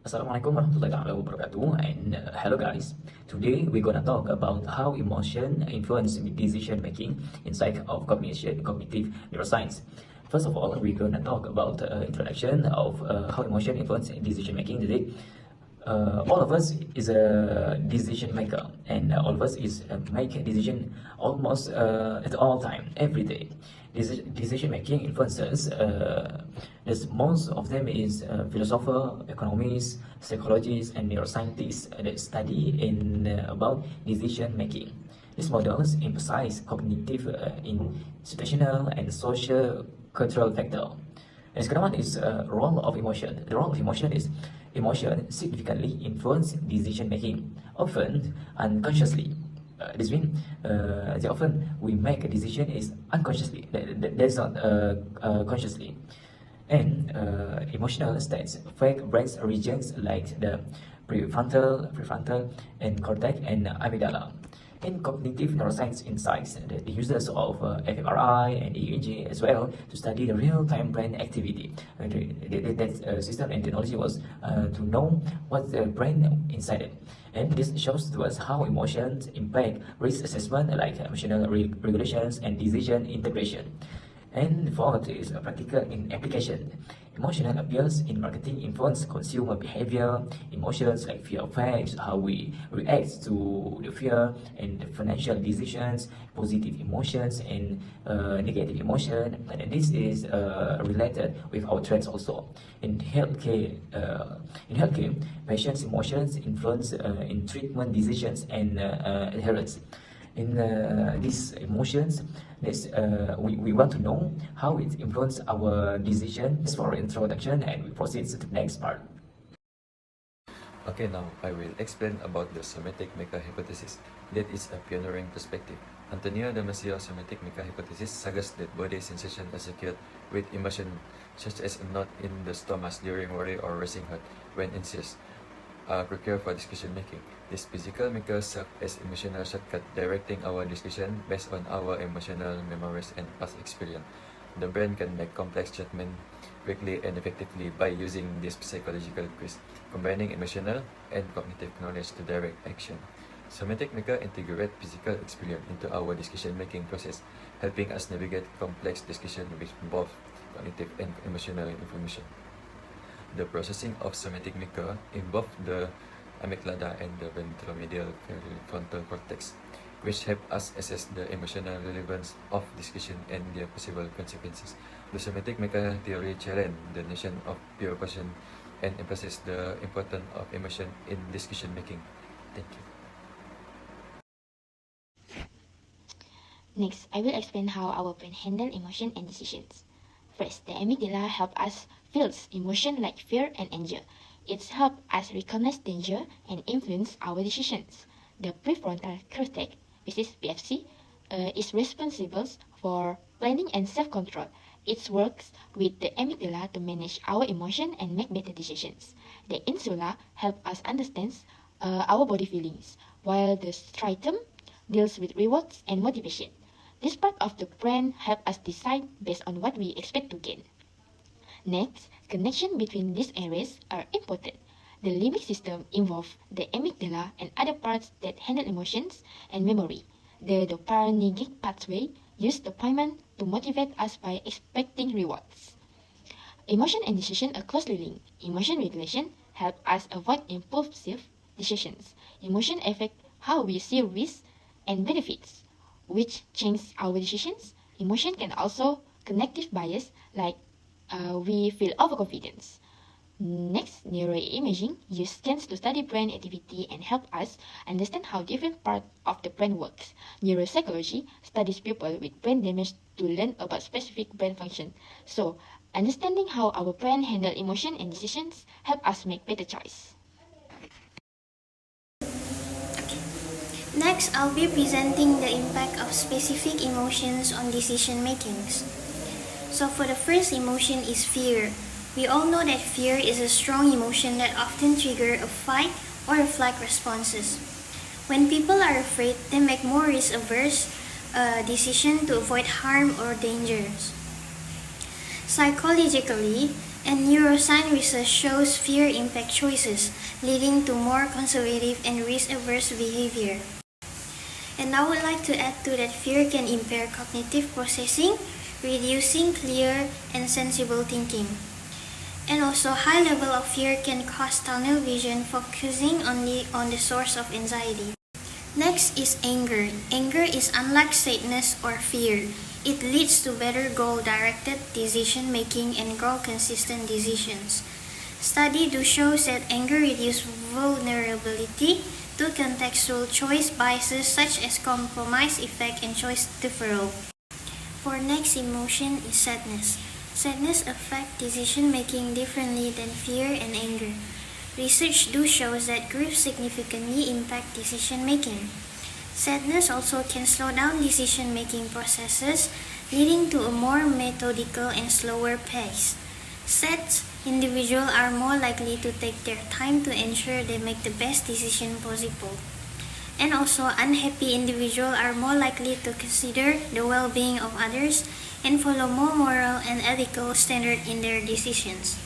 Assalamualaikum warahmatullahi wabarakatuh, and hello guys. Today we're gonna talk about how emotion influence decision making inside of cognitive neuroscience. First of all, we're gonna talk about introduction of how emotion influence decision making today. All of us is a decision maker, and all of us is make a decision almost at all time, every day. Decision making influences, most of them is philosopher, economists, psychologists, and neuroscientists that study in about decision making. These models emphasize cognitive, institutional, and social cultural factor. And second one is role of emotion. The role of emotion is emotion significantly influence decision making, often unconsciously. This means often we make a decision is unconsciously. That's not consciously. And emotional states affect brain regions like the prefrontal, and cortex and amygdala. In cognitive neuroscience insights, the users of fMRI and EEG as well to study the real-time brain activity. That system and technology was to know what's the brain inside it. And this shows to us how emotions impact risk assessment like emotional regulations and decision integration. And fourth is practical in application. Emotional appeals in marketing influence consumer behavior. Emotions like fear affects how we react to the fear, and the financial decisions, positive emotions and negative emotion. And this is related with our trends also. In healthcare, patients' emotions influence in treatment decisions and adherence. In these emotions, we want to know how it influences our decisions for introduction, and we proceed to the next part. Okay, now I will explain about the somatic mecha hypothesis. That is a pioneering perspective. Antonio Damasio's somatic mecha hypothesis suggests that body sensation associated with emotion, such as a knot in the stomach during worry or racing heart when anxious, are required for decision making. This physical mecha serves as emotional shortcut, directing our decision based on our emotional memories and past experience. The brain can make complex judgment quickly and effectively by using this psychological quiz, combining emotional and cognitive knowledge to direct action. Somatic mecha integrate physical experience into our decision-making process, helping us navigate complex decisions with both cognitive and emotional information. The processing of somatic mecha involves the amygdala and the ventromedial prefrontal cortex, which help us assess the emotional relevance of discussion and their possible consequences. The somatic mecha theory challenges the notion of pure caution and emphasizes the importance of emotion in decision making. Thank you. Next, I will explain how our brain handle emotion and decisions. First, the amygdala helps us feel emotion like fear and anger. It helps us recognize danger and influence our decisions. The prefrontal cortex, which is PFC, is responsible for planning and self-control. It works with the amygdala to manage our emotion and make better decisions. The insula help us understand our body feelings, while the striatum deals with rewards and motivation. This part of the brain helps us decide based on what we expect to gain. Next, connection between these areas are important. The limbic system involves the amygdala and other parts that handle emotions and memory. The dopaminergic pathway uses dopamine to motivate us by expecting rewards. Emotion and decision are closely linked. Emotion regulation helps us avoid impulsive decisions. Emotion affect how we see risks and benefits, which change our decisions. Emotion can also connective bias, like we feel overconfidence. Next, neuroimaging uses scans to study brain activity and help us understand how different parts of the brain works. Neuropsychology studies people with brain damage to learn about specific brain function. So, understanding how our brain handle emotion and decisions help us make better choice. Next, I'll be presenting the impact of specific emotions on decision makings. So for the first emotion is fear. We all know that fear is a strong emotion that often triggers a fight or a flight responses. When people are afraid, they make more risk-averse decision to avoid harm or dangers. Psychologically, And neuroscience research shows fear impacts choices, leading to more conservative and risk-averse behavior. And I would like to add to that fear can impair cognitive processing, reducing clear and sensible thinking. And also, high level of fear can cause tunnel vision, focusing only on the source of anxiety. Next is anger. Anger is unlike sadness or fear. It leads to better goal-directed decision-making and goal-consistent decisions. Studies do show that anger reduces vulnerability to contextual choice biases such as compromise effect and choice deferral. For next emotion is sadness. Sadness affects decision-making differently than fear and anger. Research do shows that grief significantly impact decision-making. Sadness also can slow down decision-making processes, leading to a more methodical and slower pace. Sad individuals are more likely to take their time to ensure they make the best decision possible. And also, unhappy individuals are more likely to consider the well-being of others and follow more moral and ethical standards in their decisions.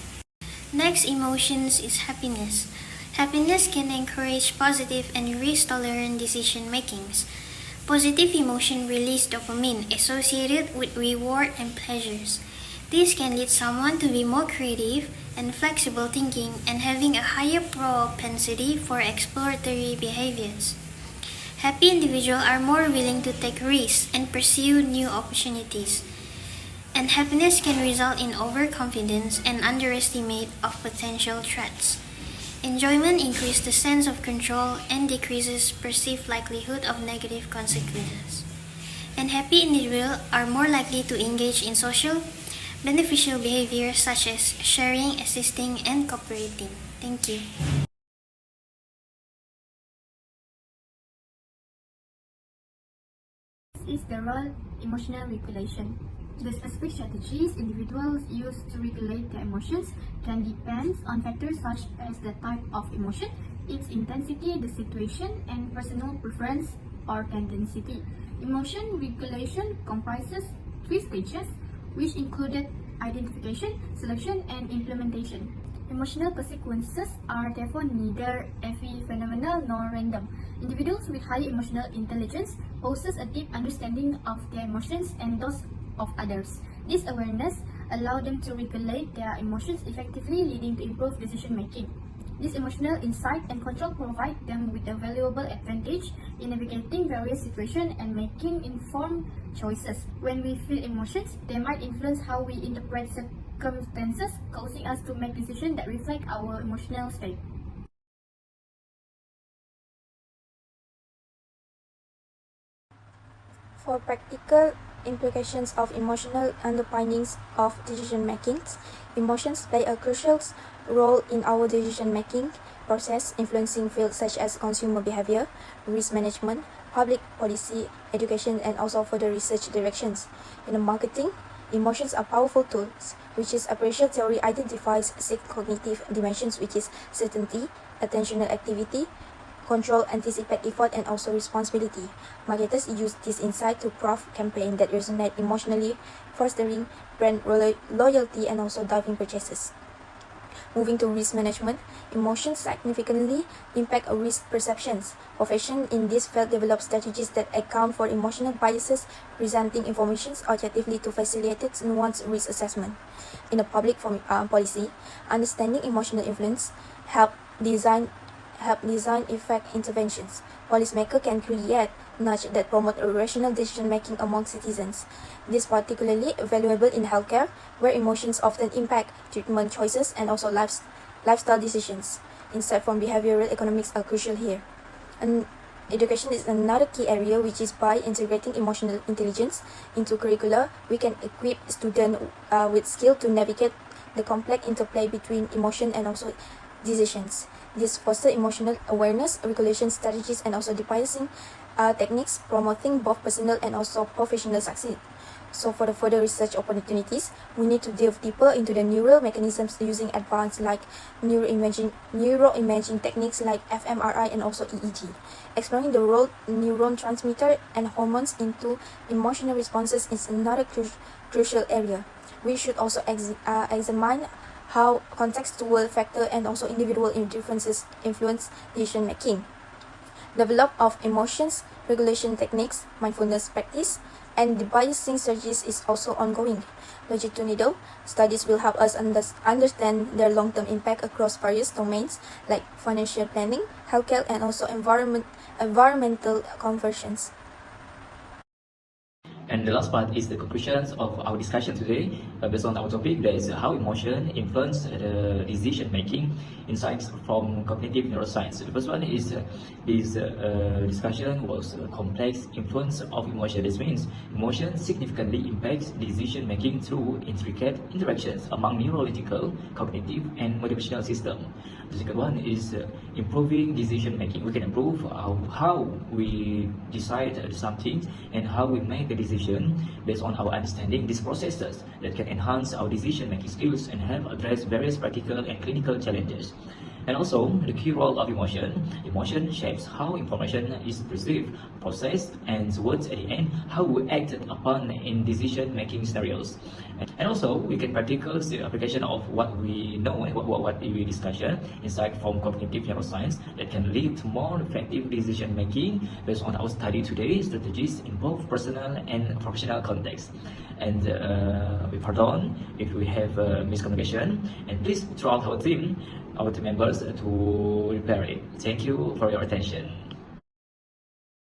Next emotions is happiness. Happiness can encourage positive and risk-tolerant decision makings. Positive emotion release dopamine associated with reward and pleasures. This can lead someone to be more creative and flexible thinking and having a higher propensity for exploratory behaviors. Happy individuals are more willing to take risks and pursue new opportunities. And happiness can result in overconfidence and underestimate of potential threats. Enjoyment increases the sense of control and decreases perceived likelihood of negative consequences. And happy individuals are more likely to engage in social, beneficial behaviors such as sharing, assisting, and cooperating. Thank you. Is the role emotional regulation. The specific strategies individuals use to regulate their emotions can depend on factors such as the type of emotion, its intensity, the situation, and personal preference or tendency. Emotion regulation comprises 3 stages, which included identification, selection, and implementation. Emotional consequences are therefore neither epiphenomenal nor random. Individuals with high emotional intelligence possess a deep understanding of their emotions and those of others. This awareness allows them to regulate their emotions effectively, leading to improved decision making. This emotional insight and control provide them with a valuable advantage in navigating various situations and making informed choices. When we feel emotions, they might influence how we interpret circumstances, causing us to make decisions that reflect our emotional state. For practical implications of emotional underpinnings of decision making, emotions play a crucial role in our decision making process, influencing fields such as consumer behavior, risk management, public policy, education, and also further research directions. In marketing, emotions are powerful tools, which is operational theory identifies 6 cognitive dimensions, which is certainty, attentional activity, control, anticipate effort, and also responsibility. Marketers use this insight to craft campaigns that resonate emotionally, fostering brand loyalty and also driving purchases. Moving to risk management, emotions significantly impact risk perceptions. Professionals in this field develop strategies that account for emotional biases, presenting information objectively to facilitate nuanced risk assessment. In a public policy, understanding emotional influence help design effect interventions. Policymakers can create nudges that promote a rational decision-making among citizens. This is particularly valuable in healthcare, where emotions often impact treatment choices and also lifestyle decisions. Insight from behavioral economics are crucial here. And education is another key area, which is by integrating emotional intelligence into curricula, we can equip students with skill to navigate the complex interplay between emotion and also decisions. This fosters emotional awareness, regulation strategies, and also depricing techniques, promoting both personal and also professional success. So for the further research opportunities, we need to delve deeper into the neural mechanisms using advanced like neuroimaging techniques like fMRI and also EEG. Exploring the role neuron transmitter and hormones into emotional responses is another crucial area. We should also examine how contextual factor and also individual differences influence decision making. Develop of emotions regulation techniques, mindfulness practice, and the biasing strategies is also ongoing. Longitudinal studies will help us understand their long-term impact across various domains like financial planning, healthcare, and also environmental conversions. And the last part is the conclusions of our discussion today. Based on our topic, that is how emotion influence the decision making insights from cognitive neuroscience. The first one is this discussion was complex influence of emotion. This means emotion significantly impacts decision making through intricate interactions among neurological, cognitive, and motivational systems. The second one is improving decision making. We can improve how we decide something and how we make the decision based on our understanding these processes that can enhance our decision making skills and help address various practical and clinical challenges. And also, the key role of emotion. Emotion shapes how information is perceived, processed, and towards at the end, how we act upon in decision-making scenarios. And also, we can practice the application of what we know and what we discussed inside from cognitive neuroscience that can lead to more effective decision-making based on our study today, strategies in both personal and professional context. And we pardon if we have miscommunication, and please throughout our team members to repair it. Thank you for your attention.